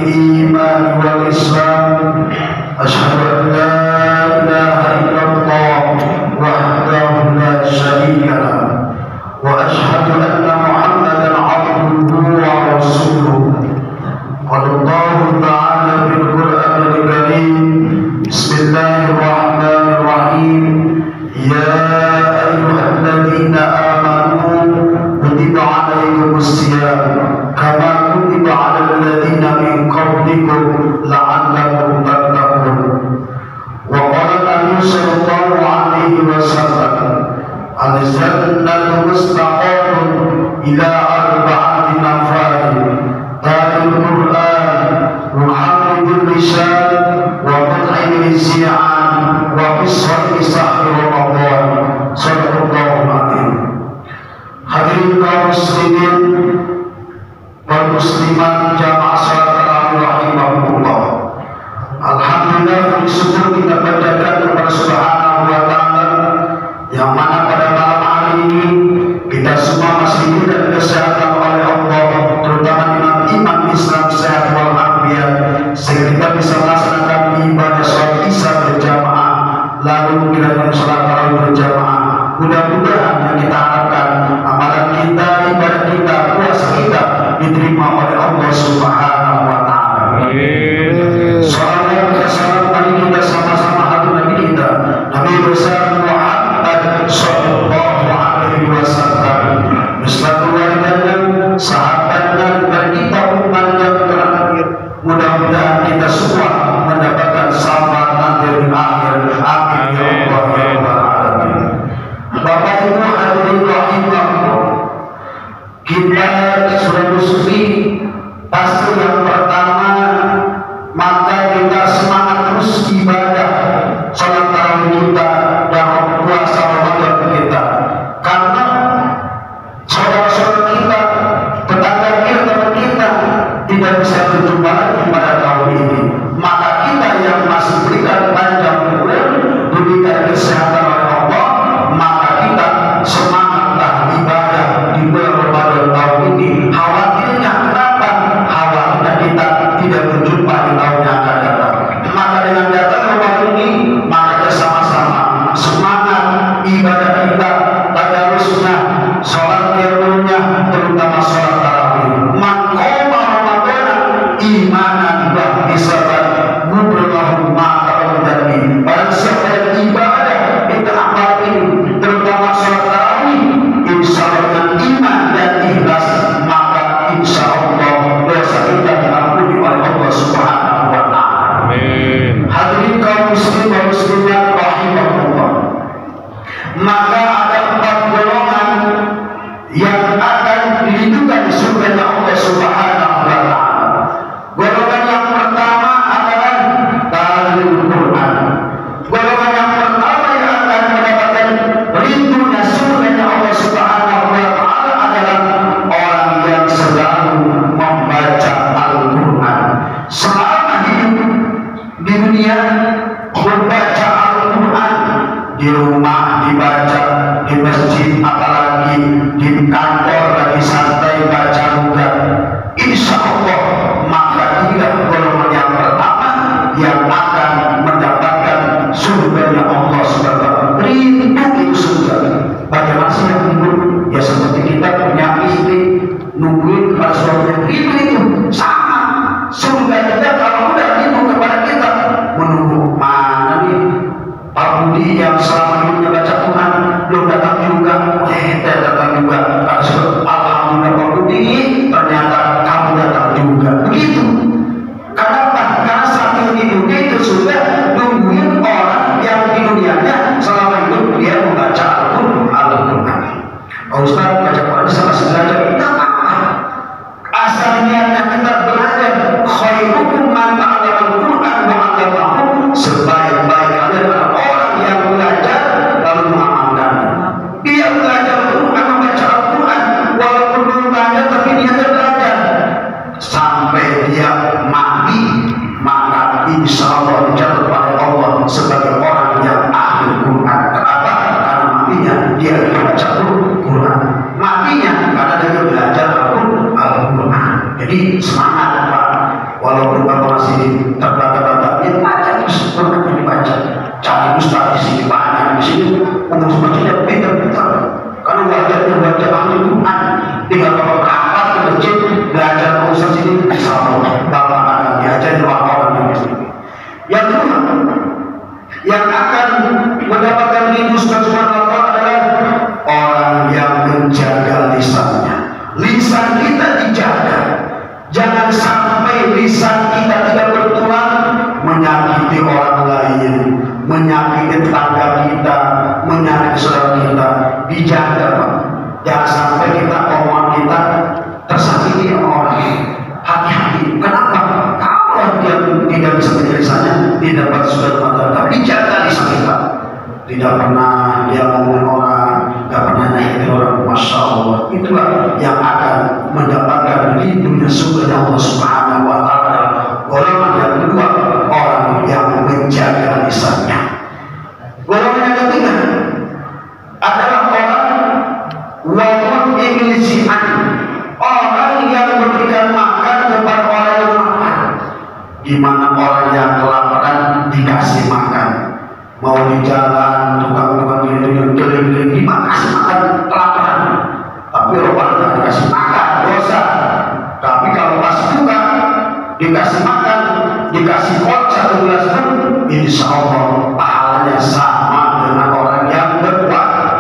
الإيمان والإسلام أشهد أن لا إله إلا الله وحده لا شريك له وأشهد أن محمدا عبده ورسوله قال الله تعالى في القرآن الكريم بسم الله الرحمن الرحيم يا أيها الذين آمنوا كتب عليكم الصيام كما كتب على الذين من قبلكم لعلكم تتقون وقال النبي صلى الله عليه وسلم الجنة مستقر إلى أربعة نفر تالي القرآن وحافظ اللسان ومطعم الزيعان وقصة شهر رمضان صدق الله العظيم. Hadirin kaum muslimin wal muslimat jamaah salat tarawih rahimahumullah. Alhamdulillah bersyukur kita panjatkan kepada Subhanahu wa taala yang mana pada malam hari ini kita semua masih diberikan kesehatan oleh Allah, terutama dengan iman Islam sehat walafiat, sehingga kita bisa melaksanakan ibadah sholat isya berjamaah, lalu kita sholat tarawih berjamaah. Mudah-mudahan yang kita harapkan amalan kita, ibadah kita, puasa kita diterima oleh Allah Subhanahu wa taala. Amin. Salam dan salam mari kita sama-sama hadir Nabi kita, Nabi besar Muhammad sallallahu alaihi wasallam, beserta keluarganya, sahabatnya, dan kita umat yang terakhir. Mudah-mudahan kita semua mendapatkan syafaat nanti di akhir. Amin ya Allah ya Rabbal alamin. Bapak Ibu hadirin rahimahullah, kita sudah musuhi fase yang pertama, maka kita semangat terus ibadah salat tarawih kita dan puasa Ramadan kita, karena saudara-saudara kita, tetangga kita, teman kita tidak bisa berjumpa lagi pada tahun ini. Maka kita yang masih berikan panjang umur, diberikan kesehatan oleh Allah, maka kita semangatlah ibadah di bulan Ramadan tahun ini. Khawatirnya kenapa? Khawatirnya kita tidak berjumpa di tahun yang akan datang. Maka dengan datang Ramadan ini, maka kita sama-sama semangat ibadah kita, tadarusnya, sholat qiyamulnya, terutama sholat tarawih. Man qama Ramadan imanan wa ihtisaban ghufrana ma taqaddama. Barang siapa yang ibadah kita amalin, terutama sholat tarawih, insya Allah dengan iman dan ikhlas, maka insya Allah dosa kita diampuni oleh Allah Subhanahu wa taala. Amin. Hadirin kaum muslimin dan muslimat rahimahullah, maka ada 4 golongan yang akan dihidupan di surga Allah Subhanahu wa taala. Golongan yang pertama adalah talibul Quran. Golongan yang pertama yang akan mendapatkan rindunya surga Allah Subhanahu wa taala adalah orang yang selalu membaca Al-Quran. Selama hidup di dunia membaca Al-Quran, di rumah dibaca, di masjid apalagi, di kantor lagi santai baca juga, insya Allah maka inilah golongan yang pertama yang akan mendapatkan surganya Allah Subhanahu. Rindu itu surga. Bagaimana sih yang rindu? Ya seperti kita punya istri, nungguin kepada suaminya, rindu itu sama. Surga kita kalau udah rindu kepada kita, menunggu mana nih Pak Budi yang selama hidupnya baca Quran belum datang juga, datang juga. Alhamdulillah Pak Budi, ternyata kamu datang juga. Begitu. Kenapa? Karena saking hidupnya itu sudah nungguin orang yang di dunianya selama hidup dia membaca Al-Quran. Pak Ustaz baca Quran sama belajar kita apa? Asal niatnya kita belajar. Khairukum man ta'allama al-Quran wa 'allamahu. Sebaik-baik kalian adalah orang yang belajar lalu mengamalkan. Dia belajar Al-Quran, membaca Al-Quran, walaupun belum belajar tapi dia belajar sampai dia mati, maka insya Allah dicatat oleh Allah sebagai orang yang ahli Quran. Kenapa? Karena matinya dia membaca Quran. Matinya karena dia dijaga Pak. Jangan sampai kita omongan kita tersakiti sama orang. Hati-hati. Kenapa? Kalau dia tidak bisa menyelesaikannya, tidak dapat sudah mata, tapi dijaga lisan kita. Tidak pernah dia ngomongin orang, tidak pernah nyakitin orang. Masya Allah, itulah yang akan mendapatkan di dunia surga Allah Subhanahu Wa Taala. Golongan yang kedua, orang yang menjaga lisannya. Golongan yang ketiga adalah orang walaupun Inggrisan, orang yang memberikan makan kepada orang yang lapar. Di mana orang yang kelaparan dikasih makan, mau di jalan tukang-tukang yang keliling-keliling dikasih makan kelaparan, tapi orang yang dikasih makan dosa. Tapi kalau pas buka dikasih makan, dikasih kot satu gelas pun, insya Allah pahalanya sama dengan orang yang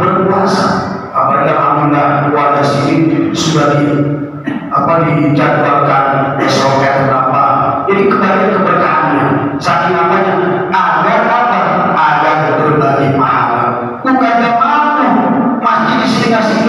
berpuasa. Apalagi alhamdulillah keluarga sini sudah dijadwalkan esoknya berapa. Jadi kembali keberkahannya. Saking apanya? Agar apa? Agar berbagi pahala. Bukan mau masjid di sini ngasih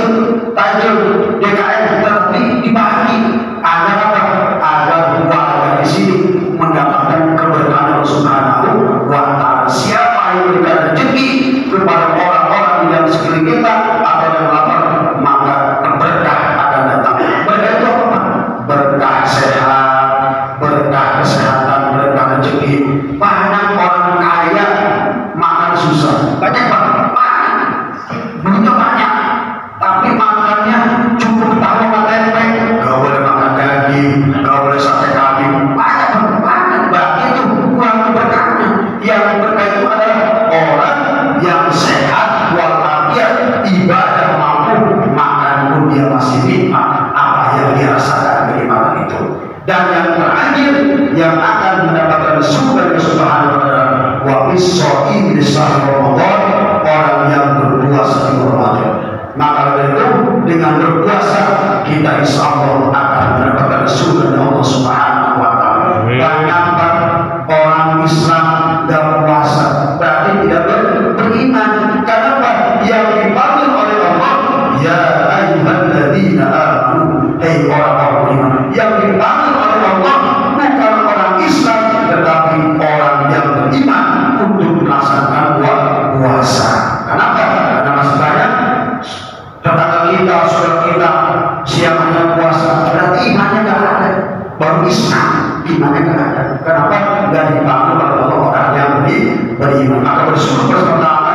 tajil DKM tapi dibagi. Agar apa? Agar warga di sini mendapatkan keberkahan Allah Subhanahu Wa Taala. Siapa yang memberikan rezeki kepada orang-orang yang sekeliling kita atau yang lapar, maka berkah akan datang. Berkah itu apa? Berkah sehat, berkah kesehatan, berkah rezeki. Banyak orang kaya makan susah. Banyak banget makan, duitnya banyak, tapi makannya cukup tahu sama tempe. Gak boleh makan daging, gak boleh sate kambing. Banyak banget, berarti itu kurang keberkahannya. Yang berkah itu adalah orang yang sehat walafiat, ibadah mampu makan pun dia masih nikmat apa yang dia rasakan kenikmatan itu. Dan yang terakhir yang akan mendapatkan surga dari Subhanahu wa Ta'ala, wa bis-shaim di Ramadan, orang yang berpuasa di Ramadan. Maka dari itu dengan berpuasa kita insya Allah akan mendapatkan surga dari Allah Subhanahu wa Ta'ala. Banyak orang Islam dan puasa berarti tidak beriman. Kenapa? Yang dipanggil oleh Allah, ya ayyuhalladzina amanu, hai orang-orang beriman. Yang dipanggil oleh Allah bukan orang Islam, tetapi orang yang beriman untuk melaksanakan puasa. Kenapa? Karena masih banyak tetangga kita, saudara kita, siapanya puasa, berarti imannya nggak ada. Baru Islam, imannya nggak ada. Kenapa? Nggak dipanggil oleh Allah orang yang beriman. Maka bersyukur pertama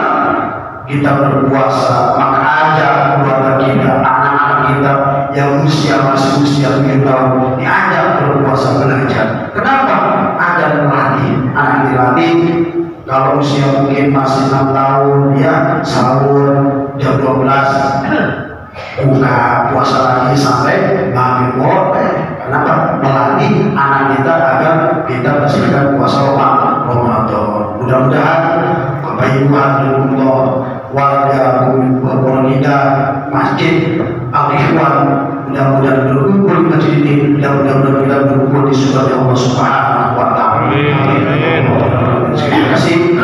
kita berpuasa, maka ajak keluarga kita, anak-anak kita yang masih usia 7 tahun diajak berpuasa belajar. Kenapa? Ada melatih, anak dilatih. Kalau usia mungkin masih 6 tahun, ya sahur jam 12 buka puasa lagi sampai maghrib. Kenapa? Melatih anak kita agar kita bersihkan puasa Ramadan. Mudah-mudahan Bapak Ibu Alhamdulillah, warga Purwonida, masjid Al-Ikhwan, mudah-mudahan berkumpul di masjid ini, dan mudah-mudahan kita berkumpul di surga Allah Subhanahu wa Ta'ala. Terima kasih.